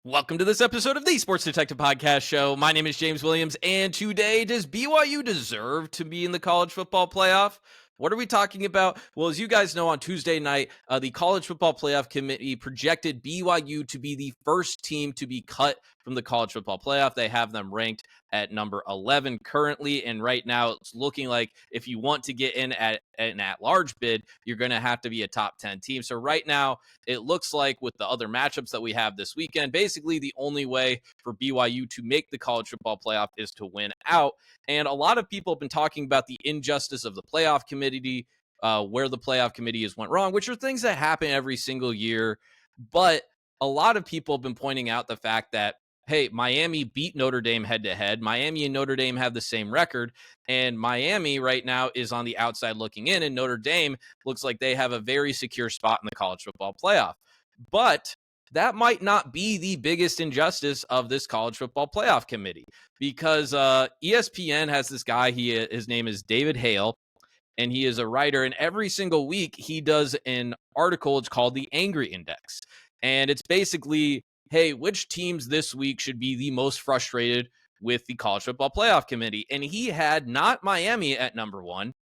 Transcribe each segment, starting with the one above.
Welcome to this episode of the Sports Detective Podcast Show. My name is James Williams, and today, does BYU deserve to be in the college football playoff? What are we talking about? Well, as you guys know, on Tuesday night, the College Football Playoff Committee projected BYU to be the first team to be cut from the College Football Playoff. They have them ranked at number 11 currently, and right now it's looking like if you want to get in at an at-large bid, you're going to have to be a top 10 team. So right now, it looks like with the other matchups that we have this weekend, basically the only way for BYU to make the College Football Playoff is to win out. And a lot of people have been talking about the injustice of the playoff committee, where the playoff committee has went wrong, which are things that happen every single year. But a lot of people have been pointing out the fact that, hey, Miami beat Notre Dame head-to-head. Miami and Notre Dame have the same record, and Miami right now is on the outside looking in, and Notre Dame looks like they have a very secure spot in the College Football Playoff. But that might not be the biggest injustice of this College Football Playoff Committee, because ESPN has this guy, his name is David Hale, and he is a writer, and every single week he does an article. It's called the Angry Index, and it's basically, hey, which teams this week should be the most frustrated with the College Football Playoff Committee? And he had not Miami at number one.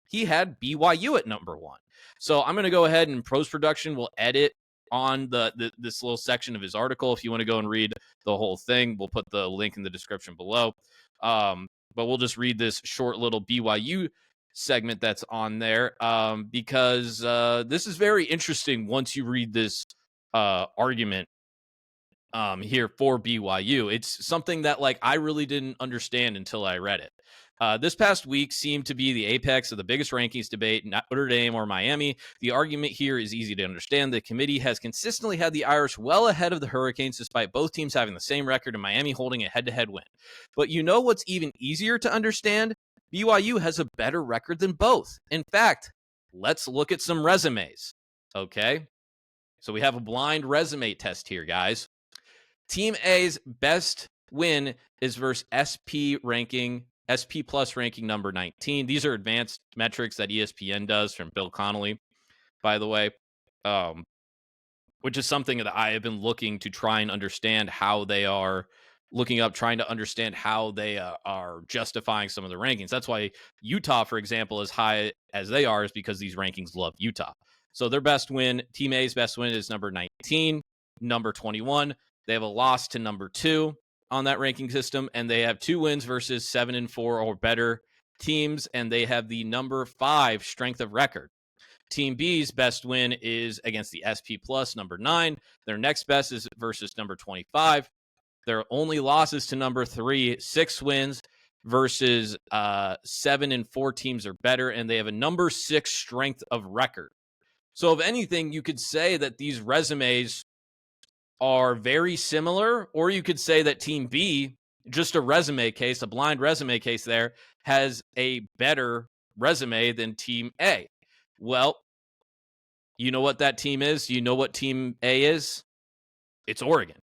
He had BYU at number one. So I'm going to go ahead and post-production will edit on this little section of his article. If you want to go and read the whole thing, we'll put the link in the description below. But we'll just read this short little BYU segment that's on there, because this is very interesting once you read this argument here for BYU. It's something that I really didn't understand until I read it. This past week seemed to be the apex of the biggest rankings debate, not Notre Dame or Miami. The argument here is easy to understand. The committee has consistently had the Irish well ahead of the Hurricanes, despite both teams having the same record and Miami holding a head-to-head win. But you know what's even easier to understand? BYU has a better record than both. In fact, let's look at some resumes, okay? So we have a blind resume test here, guys. Team A's best win is versus SP Plus ranking number 19. These are advanced metrics that ESPN does from Bill Connolly, by the way, which is something that I have been looking to try and understand how they are looking up, trying to understand how they are justifying some of the rankings. That's why Utah, for example, as high as they are, is because these rankings love Utah. So their best win, Team A's best win is number 19, number 21. They have a loss to number 2 on that ranking system, and they have 2 wins versus 7 and 4 or better teams, and they have the number 5 strength of record. Team B's best win is against the SP Plus, number 9. Their next best is versus number 25. Their only losses to number 3, 6 wins versus 7 and 4 teams or better, and they have a number 6 strength of record. So if anything, you could say that these resumes are very similar, or you could say that Team B, just a resume case, a blind resume case there, has a better resume than Team A. Well, you know what that team is? You know what Team A is? It's Oregon.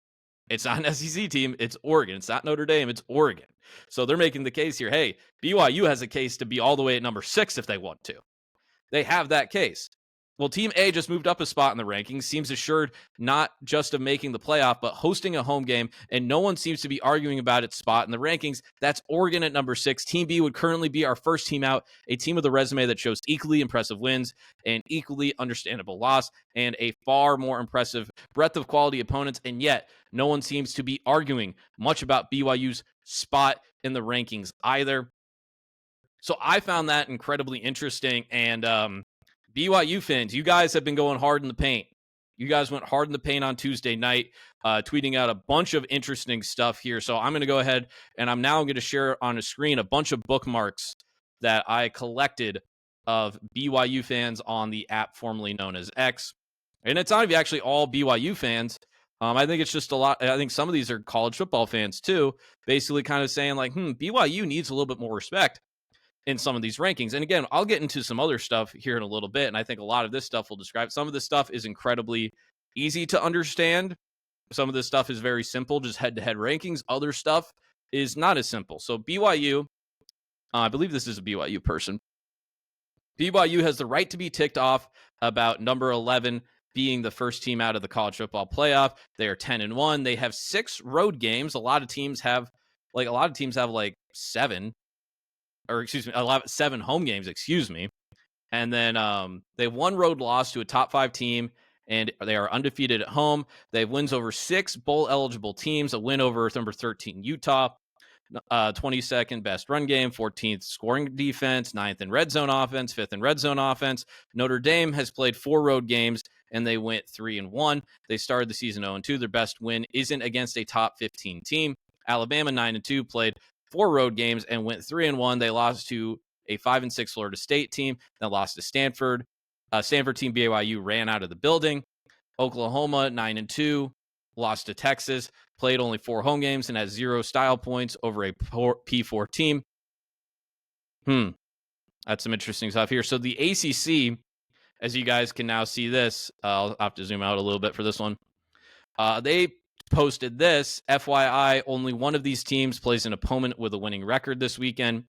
It's not an SEC team. It's Oregon. It's not Notre Dame. It's Oregon. So they're making the case here. Hey, BYU has a case to be all the way at number 6 if they want to. They have that case. Well, Team A just moved up a spot in the rankings, seems assured not just of making the playoff, but hosting a home game, and no one seems to be arguing about its spot in the rankings. That's Oregon at number 6. Team B would currently be our first team out, a team with a resume that shows equally impressive wins, an equally understandable loss, and a far more impressive breadth of quality opponents, and yet no one seems to be arguing much about BYU's spot in the rankings either. So I found that incredibly interesting, and BYU fans, you guys have been going hard in the paint. You guys went hard in the paint on Tuesday night, tweeting out a bunch of interesting stuff here. So I'm going to go ahead, and I'm now going to share on a screen a bunch of bookmarks that I collected of BYU fans on the app formerly known as X. And it's not even actually all BYU fans. I think it's just a lot. I think some of these are college football fans too, basically kind of saying BYU needs a little bit more respect in some of these rankings. And again, I'll get into some other stuff here in a little bit, and I think a lot of this stuff will describe. Some of this stuff is incredibly easy to understand. Some of this stuff is very simple, just head-to-head rankings. Other stuff is not as simple. So BYU, I believe this is a BYU person. BYU has the right to be ticked off about number 11 being the first team out of the college football playoff. They are 10-1. They have 6 road games. A lot of teams have like 7, or excuse me, 7 home games, excuse me. And then they have 1 road loss to a top 5 team, and they are undefeated at home. They have wins over 6 bowl eligible teams, a win over number 13 Utah, 22nd best run game, 14th scoring defense, 9th in red zone offense, 5th in red zone offense. Notre Dame has played 4 road games, and they went 3-1. They started the season 0-2. Their best win isn't against a top 15 team. Alabama 9-2 played 4 road games and went 3-1. They lost to a 5-6 Florida State team, then lost to Stanford. Stanford team BYU ran out of the building. Oklahoma 9-2 lost to Texas, played only 4 home games and has 0 style points over a P4 team. That's some interesting stuff here. So the ACC, as you guys can now see this, I'll have to zoom out a little bit for this one. They posted this, FYI, only one of these teams plays an opponent with a winning record this weekend,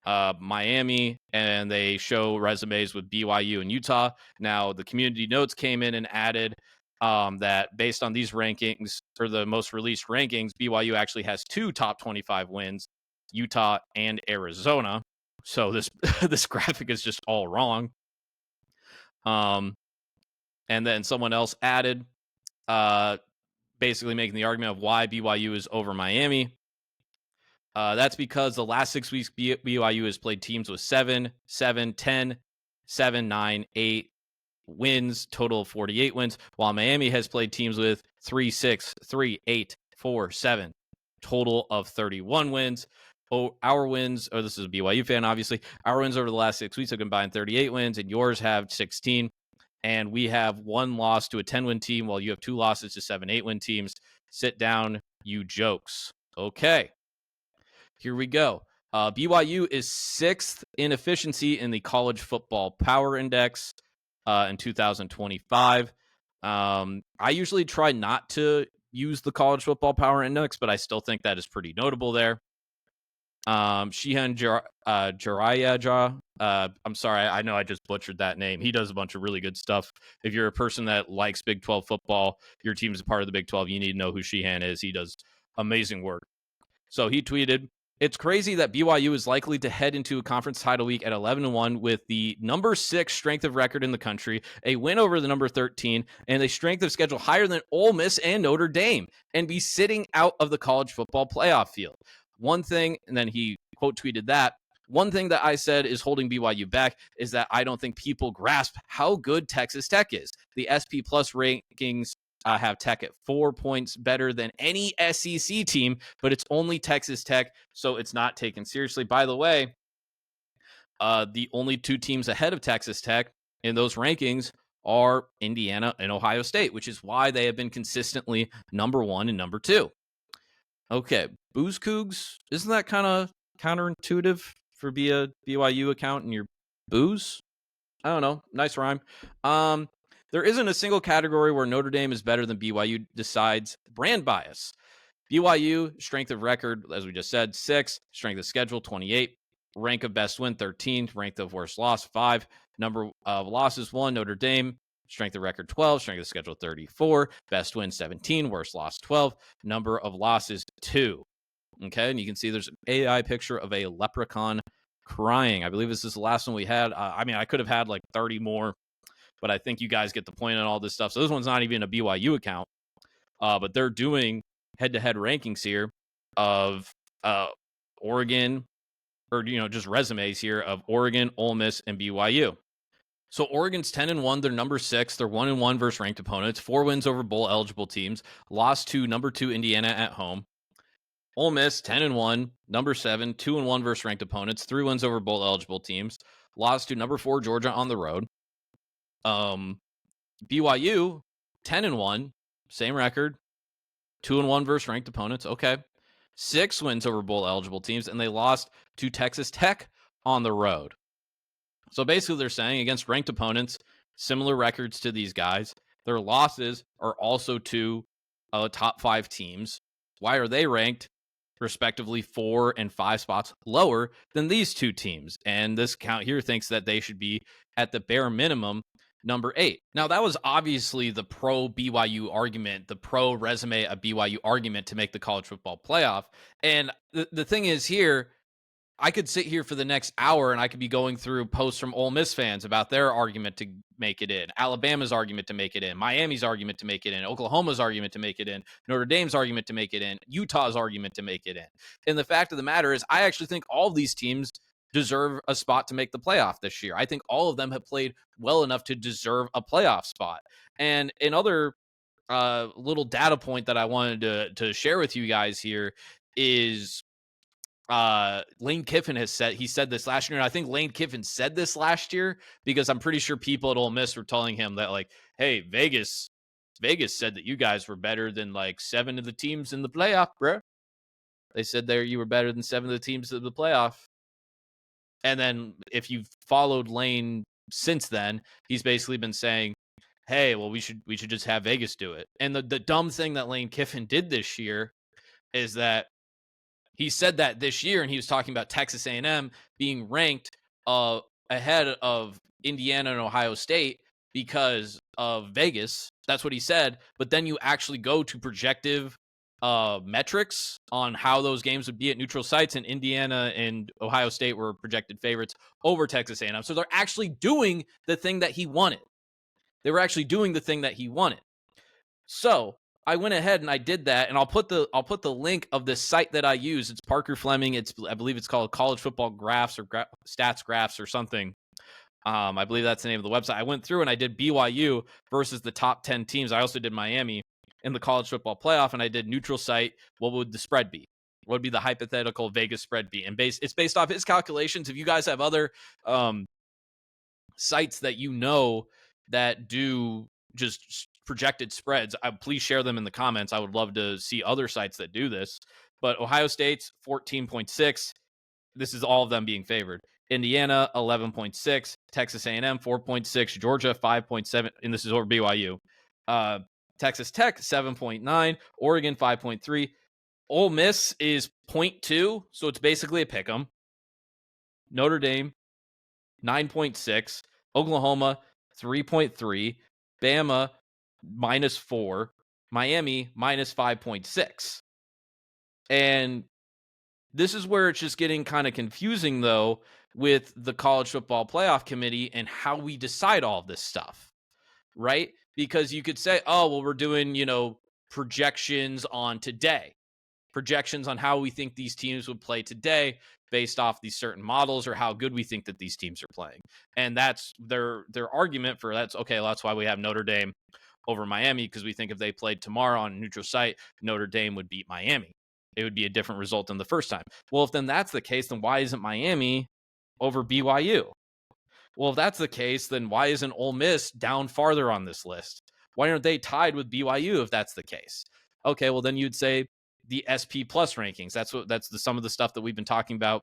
Miami, and they show resumes with BYU and Utah. Now, the community notes came in and added that based on these rankings, or the most released rankings, BYU actually has 2 top 25 wins, Utah and Arizona. So this this graphic is just all wrong. And then someone else added, basically making the argument of why BYU is over Miami. That's because the last 6 weeks, BYU has played teams with 7, 7, 10, 7, 9, 8 wins, total of 48 wins, while Miami has played teams with 3, 6, 3, 8, 4, 7, total of 31 wins. Our wins, or this is a BYU fan, obviously, our wins over the last 6 weeks have combined 38 wins, and yours have 16. And we have 1 loss to a 10-win team, while you have 2 losses to 7, 8-win teams. Sit down, you jokes. Okay. Here we go. BYU is 6th in efficiency in the College Football Power Index in 2025. I usually try not to use the College Football Power Index, but I still think that is pretty notable there. Shehan Jarayaja, I'm sorry, I know I just butchered that name. He does a bunch of really good stuff. If you're a person that likes Big 12 football, your team is a part of the Big 12, you need to know who Shehan is. He does amazing work. So he tweeted, "It's crazy that BYU is likely to head into a conference title week at 11-1 with the number 6 strength of record in the country, a win over the number 13, and a strength of schedule higher than Ole Miss and Notre Dame, and be sitting out of the college football playoff field. One thing," and then he quote tweeted that, "one thing that I said is holding BYU back is that I don't think people grasp how good Texas Tech is. The SP Plus rankings have Tech at 4 points better than any SEC team, but it's only Texas Tech, so it's not taken seriously." By the way, the only 2 teams ahead of Texas Tech in those rankings are Indiana and Ohio State, which is why they have been consistently number 1 and number 2. Okay, Booze Cougs, isn't that kind of counterintuitive for be a BYU account and your booze? I don't know. Nice rhyme. There isn't a single category where Notre Dame is better than BYU besides brand bias. BYU, strength of record, as we just said, 6, strength of schedule, 28, rank of best win, 13, rank of worst loss, 5, number of losses, 1, Notre Dame, strength of record, 12, strength of schedule, 34, best win, 17, worst loss, 12, number of losses, 2. Okay, and you can see there's an AI picture of a leprechaun crying. I believe this is the last one we had. I mean, I could have had like 30 more, but I think you guys get the point on all this stuff. So this one's not even a BYU account, but they're doing head-to-head rankings here of Oregon, or just resumes here of Oregon, Ole Miss, and BYU. So Oregon's 10-1, they're number 6. They're 1-1 versus ranked opponents, 4 wins over bowl eligible teams, lost to number 2 Indiana at home. Ole Miss 10-1, number 7, 2-1 versus ranked opponents, 3 wins over bowl eligible teams, lost to number 4 Georgia on the road. BYU 10-1, same record, 2-1 versus ranked opponents. Okay, 6 wins over bowl eligible teams, and they lost to Texas Tech on the road. So basically, they're saying against ranked opponents, similar records to these guys. Their losses are also to top 5 teams. Why are they ranked respectively 4 and 5 spots lower than these 2 teams? And this count here thinks that they should be at the bare minimum number 8. Now, that was obviously the pro BYU argument, the pro resume of BYU argument to make the college football playoff. And the thing is here, I could sit here for the next hour and I could be going through posts from Ole Miss fans about their argument to make it in, Alabama's argument to make it in, Miami's argument to make it in, Oklahoma's argument to make it in, Notre Dame's argument to make it in, Utah's argument to make it in. And the fact of the matter is, I actually think all of these teams deserve a spot to make the playoff this year. I think all of them have played well enough to deserve a playoff spot. And another little data point that I wanted to share with you guys here is Lane Kiffin has said, he said this last year, and I think Lane Kiffin said this last year because I'm pretty sure people at Ole Miss were telling him that, like, hey, Vegas said that you guys were better than like 7 of the teams in the playoff, bro. They said there you were better than 7 of the teams in the playoff. And then if you've followed Lane since then, he's basically been saying, hey, well, we should just have Vegas do it. And the dumb thing that Lane Kiffin did this year is that he said that this year, and he was talking about Texas A&M being ranked ahead of Indiana and Ohio State because of Vegas. That's what he said. But then you actually go to projective metrics on how those games would be at neutral sites, and Indiana and Ohio State were projected favorites over Texas A&M. So they're actually doing the thing that he wanted. They were actually doing the thing that he wanted. So I went ahead and I did that, and I'll put the link of this site that I use. It's Parker Fleming. I believe it's called College Football Graphs or Stats Graphs or something. I believe that's the name of the website. I went through and I did BYU versus the top 10 teams. I also did Miami in the college football playoff, and I did neutral site. What would the spread be? What would be the hypothetical Vegas spread be? And it's based off his calculations. If you guys have other sites that you know that do just projected spreads, please share them in the comments. I would love to see other sites that do this. But Ohio State's 14.6. This is all of them being favored. Indiana 11.6, Texas A&M 4.6, Georgia 5.7, and this is over BYU. Texas Tech 7.9, Oregon 5.3. Ole Miss is 0.2, so it's basically a pick 'em. Notre Dame 9.6, Oklahoma 3.3, Bama -4, Miami -5.6. And this is where it's just getting kind of confusing, though, with the college football playoff committee and how we decide all of this stuff, right? Because you could say, oh, well, we're doing, projections on today, projections on how we think these teams would play today based off these certain models or how good we think that these teams are playing. And that's their argument for that's okay. Well, that's why we have Notre Dame over Miami, because we think if they played tomorrow on a neutral site, Notre Dame would beat Miami. It would be a different result than the first time. Well, if then that's the case, then why isn't Miami over BYU? Well, if that's the case, then why isn't Ole Miss down farther on this list? Why aren't they tied with BYU if that's the case? Okay, well, then you'd say the SP plus rankings. That's some of the stuff that we've been talking about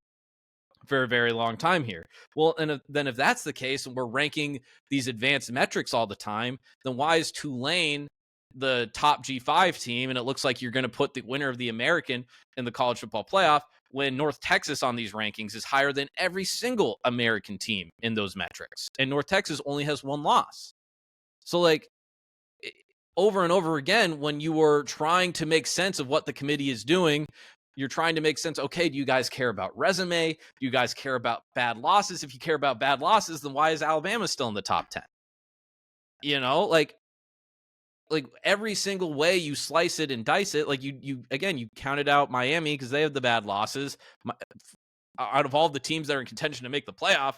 for a very long time here. Well, and then if that's the case and we're ranking these advanced metrics all the time, then why is Tulane the top G5 team, and it looks like you're going to put the winner of the American in the college football playoff when North Texas on these rankings is higher than every single American team in those metrics, and North Texas only has 1 loss. So, like, over and over again, when you were trying to make sense of what the committee is doing, you're trying to make sense. Okay, do you guys care about resume? Do you guys care about bad losses? If you care about bad losses, then why is Alabama still in the top 10? Like every single way you slice it and dice it, like you counted out Miami because they have the bad losses. Out of all the teams that are in contention to make the playoff,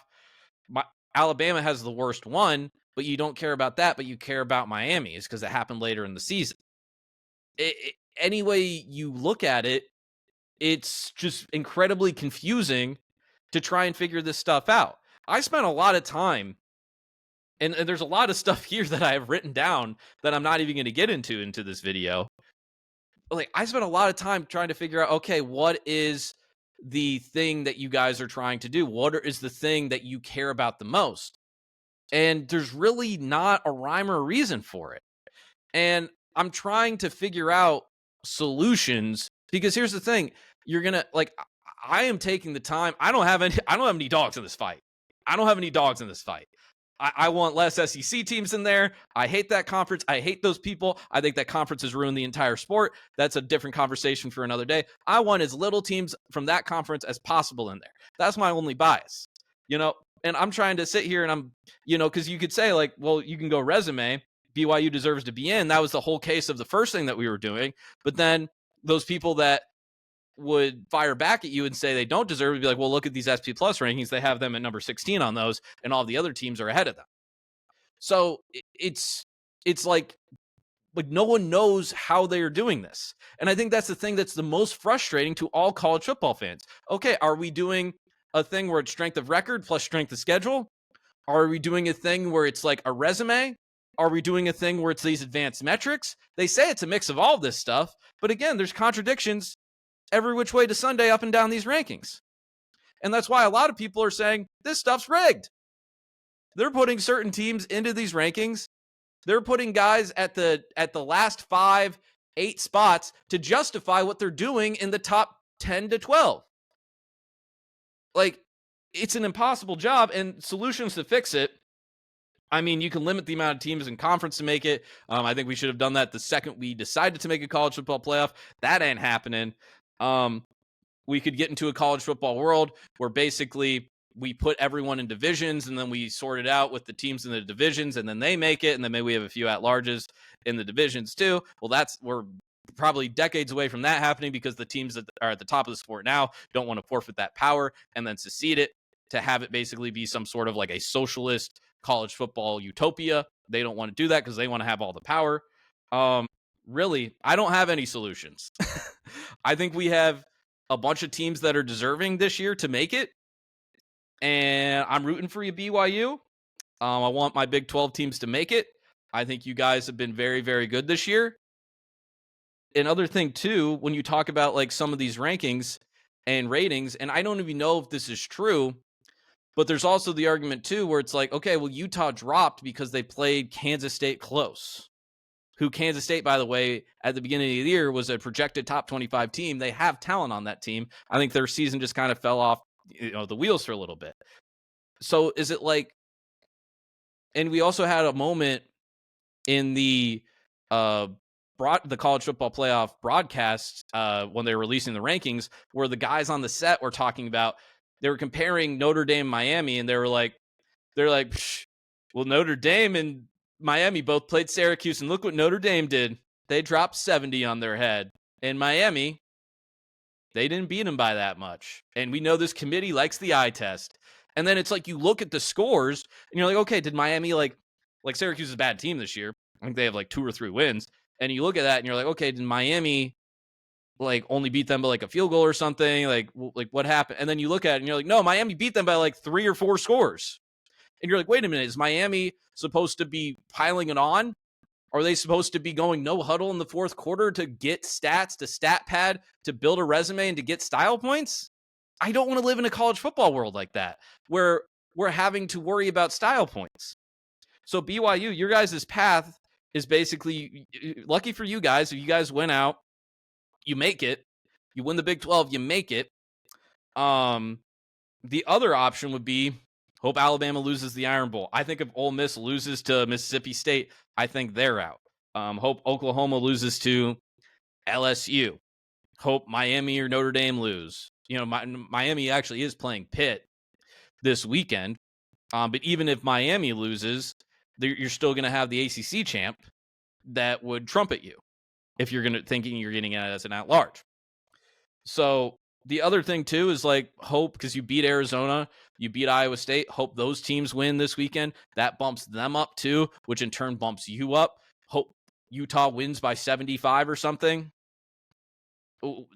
Alabama has the worst one, but you don't care about that, but you care about Miami's because it happened later in the season. Any way you look at it, it's just incredibly confusing to try and figure this stuff out. I spent a lot of time, and there's a lot of stuff here that I have written down that I'm not even going to get into this video. Like, I spent a lot of time trying to figure out, okay, what is the thing that you guys are trying to do? What is the thing that you care about the most? And there's really not a rhyme or a reason for it. And I'm trying to figure out solutions, because here's the thing. You're going to, like, I am taking the time. I don't have any dogs in this fight. I want less SEC teams in there. I hate that conference. I hate those people. I think that conference has ruined the entire sport. That's a different conversation for another day. I want as little teams from that conference as possible in there. That's my only bias, and I'm trying to sit here and I'm, because you could say like, well, you can go resume. BYU deserves to be in. That was the whole case of the first thing that we were doing. But then those people that would fire back at you and say they don't deserve it, be like, well, look at these SP Plus rankings. They have them at number 16 on those, and all the other teams are ahead of them. So it's like no one knows how they are doing this. And I think that's the thing that's the most frustrating to all college football fans. Okay, are we doing a thing where it's strength of record plus strength of schedule? Are we doing a thing where it's like a resume? Are we doing a thing where it's these advanced metrics? They say it's a mix of all of this stuff, but again, there's contradictions every which way to Sunday up and down these rankings. And that's why a lot of people are saying this stuff's rigged. They're putting certain teams into these rankings. They're putting guys at the last 5, 8 spots to justify what they're doing in the top 10 to 12. Like, it's an impossible job, and solutions to fix it. I mean, you can limit the amount of teams in conference to make it. I think we should have done that the second we decided to make a college football playoff. That ain't happening. We could get into a college football world where basically we put everyone in divisions and then we sort it out with the teams in the divisions and then they make it. And then maybe we have a few at-larges in the divisions too. Well, we're probably decades away from that happening because the teams that are at the top of the sport now don't want to forfeit that power and then secede it to have it basically be some sort of like a socialist college football utopia. They don't want to do that because they want to have all the power. Really, I don't have any solutions. I think we have a bunch of teams that are deserving this year to make it. And I'm rooting for you, BYU. I want my Big 12 teams to make it. I think you guys have been very, very good this year. Another thing, too, when you talk about like some of these rankings and ratings, and I don't even know if this is true, but there's also the argument, too, where it's like, okay, well, Utah dropped because they played Kansas State close. Who Kansas State, by the way, at the beginning of the year was a projected top 25 team. They have talent on that team. I think their season just kind of fell off, the wheels for a little bit. So is it like, and we also had a moment in the college football playoff broadcast when they were releasing the rankings where the guys on the set were talking about, they were comparing Notre Dame, Miami, and they're like, well, Notre Dame and Miami both played Syracuse, and look what Notre Dame did. They dropped 70 on their head. In Miami, they didn't beat them by that much. And we know this committee likes the eye test. And then it's like you look at the scores, and you're like, okay, did Miami, like Syracuse is a bad team this year. I think they have like 2 or 3 wins. And you look at that, and you're like, okay, did Miami like only beat them by like a field goal or something? Like what happened? And then you look at it, and you're like, no, Miami beat them by like 3 or 4 scores. And you're like, wait a minute, is Miami supposed to be piling it on? Are they supposed to be going no huddle in the fourth quarter to get stats, to stat pad, to build a resume, and to get style points? I don't want to live in a college football world like that, where we're having to worry about style points. So BYU, your guys' path is basically, lucky for you guys, if you guys win out, you make it. You win the Big 12, you make it. The other option would be, hope Alabama loses the Iron Bowl. I think if Ole Miss loses to Mississippi State, I think they're out. Hope Oklahoma loses to LSU. Hope Miami or Notre Dame lose. Miami actually is playing Pitt this weekend. But even if Miami loses, you're still going to have the ACC champ that would trumpet you if you're thinking you're getting it as an at-large. So the other thing, too, is like hope, because you beat Arizona, you beat Iowa State, hope those teams win this weekend. That bumps them up, too, which in turn bumps you up. Hope Utah wins by 75 or something.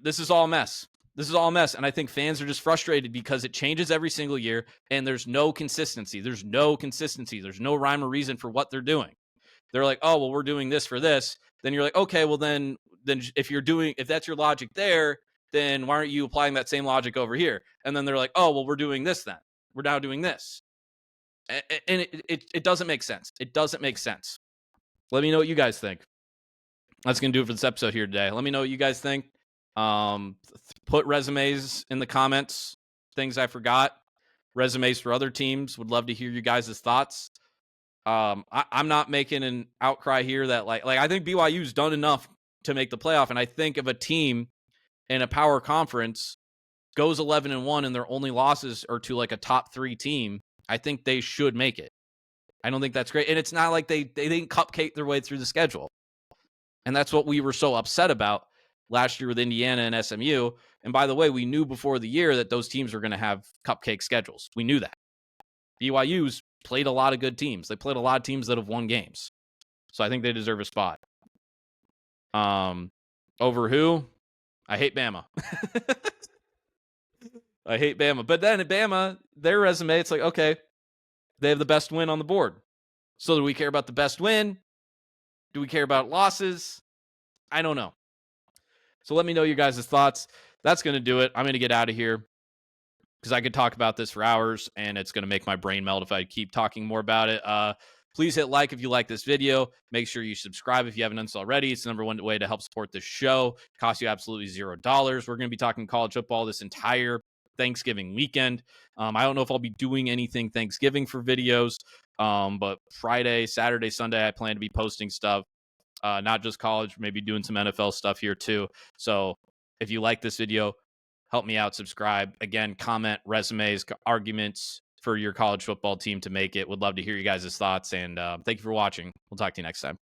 This is all a mess. And I think fans are just frustrated because it changes every single year, and there's no consistency. There's no rhyme or reason for what they're doing. They're like, oh, well, we're doing this for this. Then you're like, okay, well, then if that's your logic there, then why aren't you applying that same logic over here? And then they're like, oh, well, we're doing this then. We're now doing this. And it doesn't make sense. It doesn't make sense. Let me know what you guys think. That's going to do it for this episode here today. Let me know what you guys think. Put resumes in the comments, things I forgot, resumes for other teams. Would love to hear you guys' thoughts. I'm not making an outcry here that like I think BYU's done enough to make the playoff, and I think if a team in a power conference goes 11-1 and their only losses are to like a top 3 team, I think they should make it. I don't think that's great, and it's not like they didn't cupcake their way through the schedule, and that's what we were so upset about last year with Indiana and SMU. And by the way, we knew before the year that those teams were going to have cupcake schedules. We knew that. BYU's played a lot of good teams. They played a lot of teams that have won games. So I think they deserve a spot. Over who? I hate Bama. I hate Bama. But then at Bama, their resume, it's like, okay, they have the best win on the board. So do we care about the best win? Do we care about losses? I don't know. So let me know your guys' thoughts. That's going to do it. I'm going to get out of here because I could talk about this for hours, and it's going to make my brain melt if I keep talking more about it. Please hit like if you like this video. Make sure you subscribe if you haven't done so already. It's the number one way to help support this show. Costs you absolutely $0. We're going to be talking college football this entire Thanksgiving weekend. I don't know if I'll be doing anything Thanksgiving for videos, but Friday, Saturday, Sunday, I plan to be posting stuff. Not just college, maybe doing some NFL stuff here too. So if you like this video, help me out, subscribe. Again, comment, resumes, arguments for your college football team to make it. Would love to hear you guys' thoughts. And thank you for watching. We'll talk to you next time.